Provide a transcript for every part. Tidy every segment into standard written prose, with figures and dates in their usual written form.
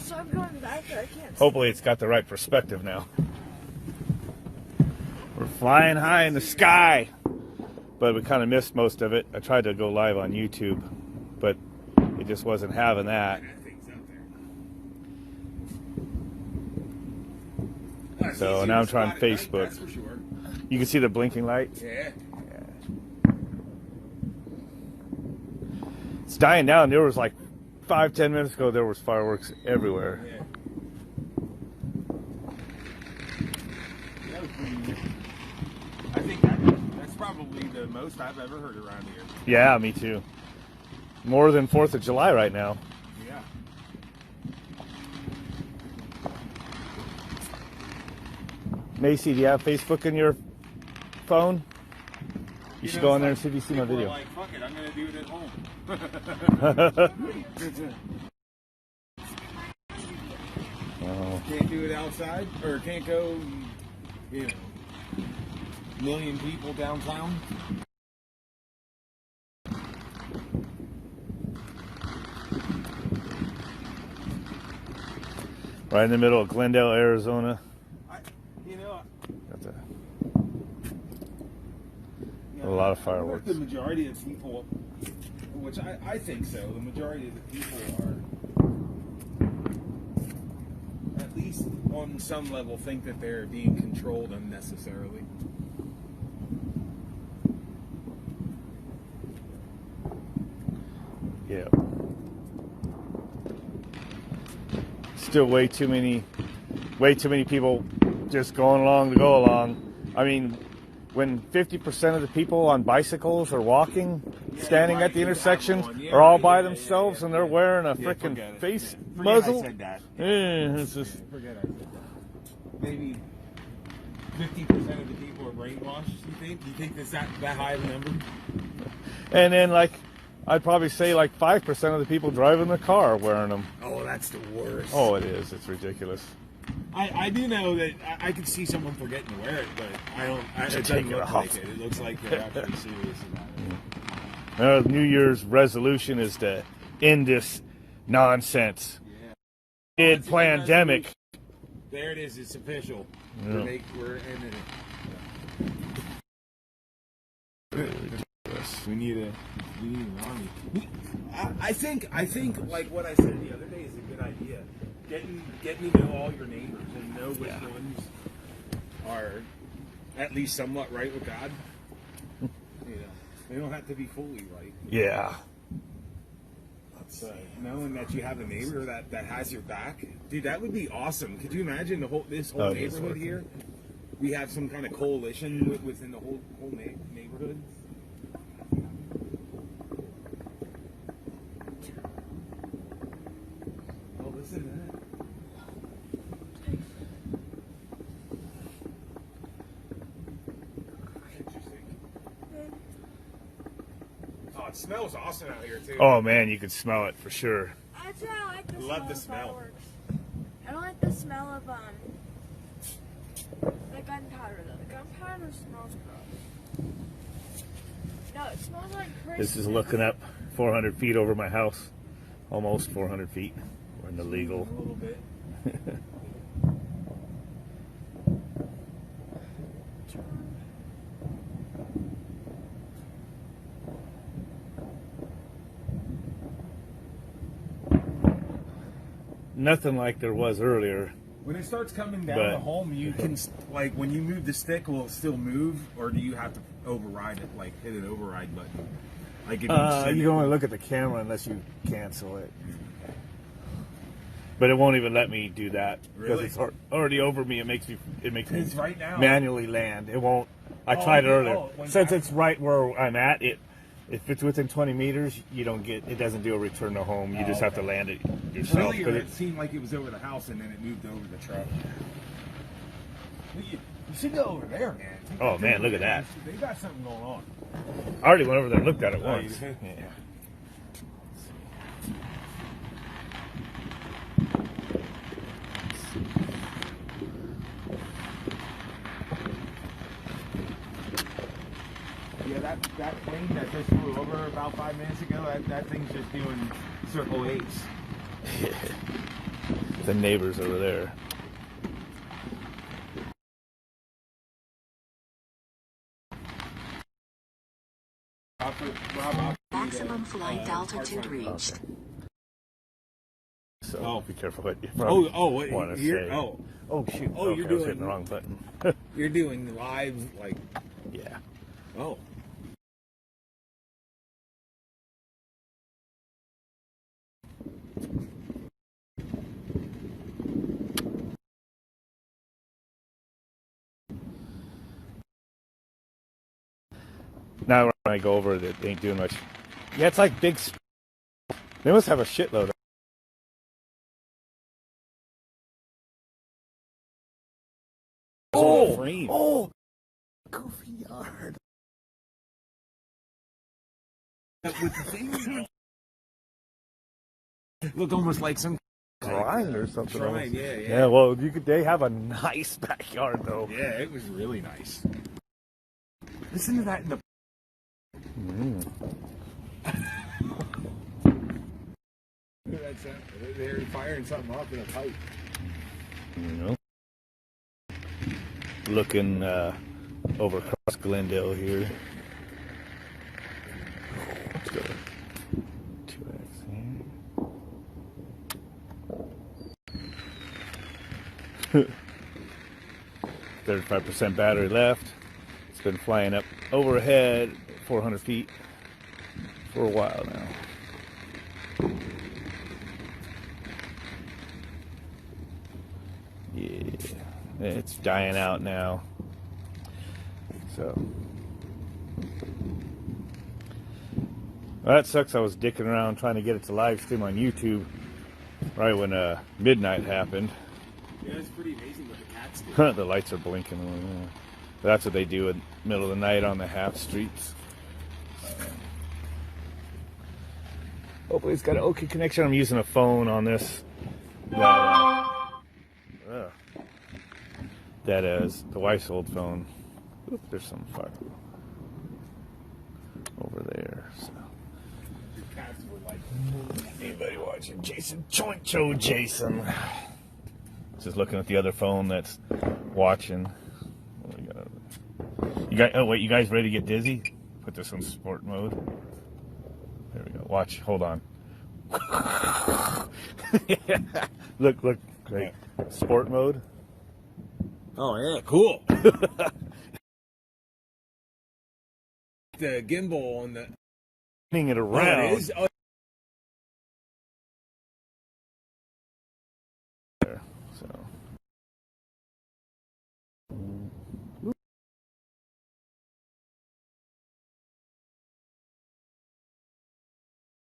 So I'm going back there. I can't. Hopefully it's got the right perspective now. We're flying high in the sky, but we kind of missed most of it. I tried to go live on YouTube, but it just wasn't having that. So now I'm trying Facebook. That's for sure. You can see the blinking light. Yeah. It's dying down. There was like 5-10 minutes ago, there was fireworks everywhere. Yeah. That was pretty neat. I think that's probably the most I've ever heard around here. Yeah, me too. More than 4th of July right now. Yeah. Macy, do you have Facebook in your phone? You should go on there and see if you see my video. Like, fuck it, I'm gonna do it at home. Can't do it outside, or can't go, you know, million people downtown. Right in the middle of Glendale, Arizona. That's a lot of fireworks. The majority of people, which I think so, the majority of the people are, at least on some level, think that they're being controlled unnecessarily. Yeah. Still way too many people just going along to go along. I mean, when 50% of the people on bicycles are walking, standing at the intersections, are all by themselves and they're wearing a freaking face muzzle. I said that. It's just... Forget I said that. Maybe 50% of the people are brainwashed, you think? Do you think that's that high of a number? And then, like, I'd probably say like 5% of the people driving the car are wearing them. Oh, that's the worst. Oh, it is. It's ridiculous. I do know that I could see someone forgetting to wear it, but I don't. It doesn't take it look off. like it. It looks like they're actually serious about it. New Year's resolution is to end this nonsense. Yeah. Pandemic. There it is. It's official. Yeah. We're ending it. We need an army. I think like what I said the other day is a good idea. Getting to know all your neighbors and know which ones are at least somewhat right with God. You know, they don't have to be fully right. Yeah. So knowing that you have a neighbor that has your back, dude, that would be awesome. Could you imagine this whole neighborhood here? We have some kind of coalition within the whole neighborhood. Oh, listen to that. It smells awesome out here too. Oh man, you could smell it for sure. Actually, I like the Love smell the of smell. fireworks. I don't like the smell of the gunpowder though. The gunpowder smells gross. No, it smells like Christmas. This is looking up 400 feet over my house. Almost 400 feet. We're in the legal. A little bit. Nothing like there was earlier. When it starts coming down the home, you can, like, when you move the stick, will it still move, or do you have to override it, like hit an override button? Like if You can only look at the camera unless you cancel it. But it won't even let me do that because Really? it's already over me. It makes me Because right now, manually land. It won't. I tried it earlier. Since I- it's right where I'm at, if it's within 20 meters, you don't get. It doesn't do a return to home. You just have to land it yourself. Earlier, it seemed like it was over the house, and then it moved over the truck. You should go over there, man. Oh man, look at that! They got something going on. I already went over there and looked at it once. you did? Yeah. Yeah, that plane that just flew over about 5 minutes ago, that thing's just doing circle 8s. the neighbors over there. Maximum flight altitude reached. Okay. So Oh. be careful what you want to you're, say. oh, Oh shoot! Oh, Okay, you're I was doing- hitting the wrong button. you're doing live like, Yeah. oh. Now when I go over it, they ain't doing much. Yeah, it's like big. They must have a shitload. Frame. Oh, goofy yard. With the thing. Look almost like some Shrine or something. shrine, almost. yeah. Yeah, well, they have a nice backyard though. Yeah, it was really nice. Listen to that in the. That's they're firing something off in a pipe. You know, looking over across Glendale here. Let's go 2x here. 35% battery left. It's been flying up overhead 400 feet for a while now. Yeah, it's dying out now. So well, that sucks. I was dicking around trying to get it to live stream on YouTube right when midnight happened. Yeah, it's pretty amazing what the cats do. The lights are blinking. That's what they do in the middle of the night on the half streets. Hopefully it's got an okay connection. I'm using a phone on this. That is the wife's old phone. Oop, there's some fire over there. So. The cats were like. Anybody watching? Jason Choincho Jason. Just looking at the other phone that's watching. What do we got? You guys, oh wait, you guys ready to get dizzy? Put this on sport mode. There we go. Watch. Hold on. Look, great. Sport mode. Oh yeah, cool. The gimbal on the. Spinning it Oh, around. it is? Oh, There, so.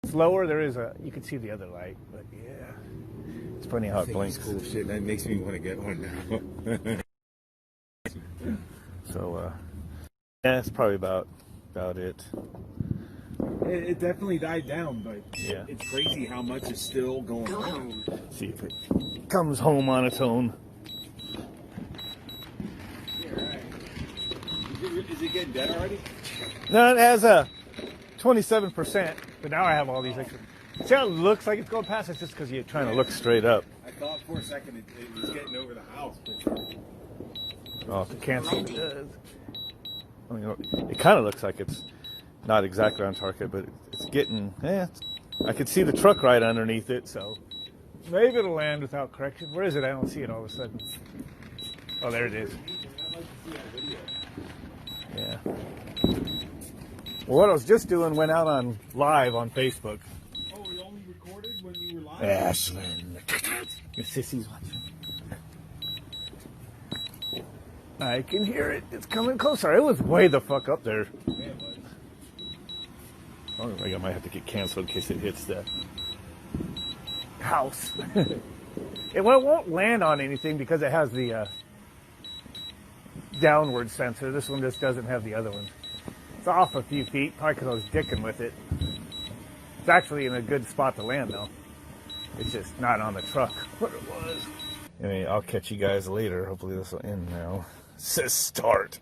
It's lower. There is a. You can see the other light, but yeah, it's funny how it blinks. cool shit. That makes me want to get one now. So, yeah, that's probably about it. It definitely died down, but Yeah. it's crazy how much is still going Go on. home. See if it comes home on its own. Yeah, right. Is it getting dead already? No, it has a 27%, but now I have all these extra. See how it looks like it's going past? It's just because you're trying to look straight up. I thought for a second it was getting over the house, but Oh, if it cancels, it does. I mean, it kind of looks like it's not exactly on target, but it's getting, I could see the truck right underneath it, so maybe it'll land without correction. Where is it? I don't see it all of a sudden. Oh, there it is. Yeah. Well, what I was just doing went out on live on Facebook. oh, we only recorded when you were live. Ashlyn. Your sissy's watching. I can hear it. It's coming closer. It was way the fuck up there. Yeah, it was. Oh, I might have to get canceled in case it hits the house. It won't land on anything because it has the downward sensor. This one just doesn't have the other one. It's off a few feet, probably because I was dicking with it. It's actually in a good spot to land, though. It's just not on the truck. What it was. Anyway, I'll catch you guys later. Hopefully this will end now. It says start.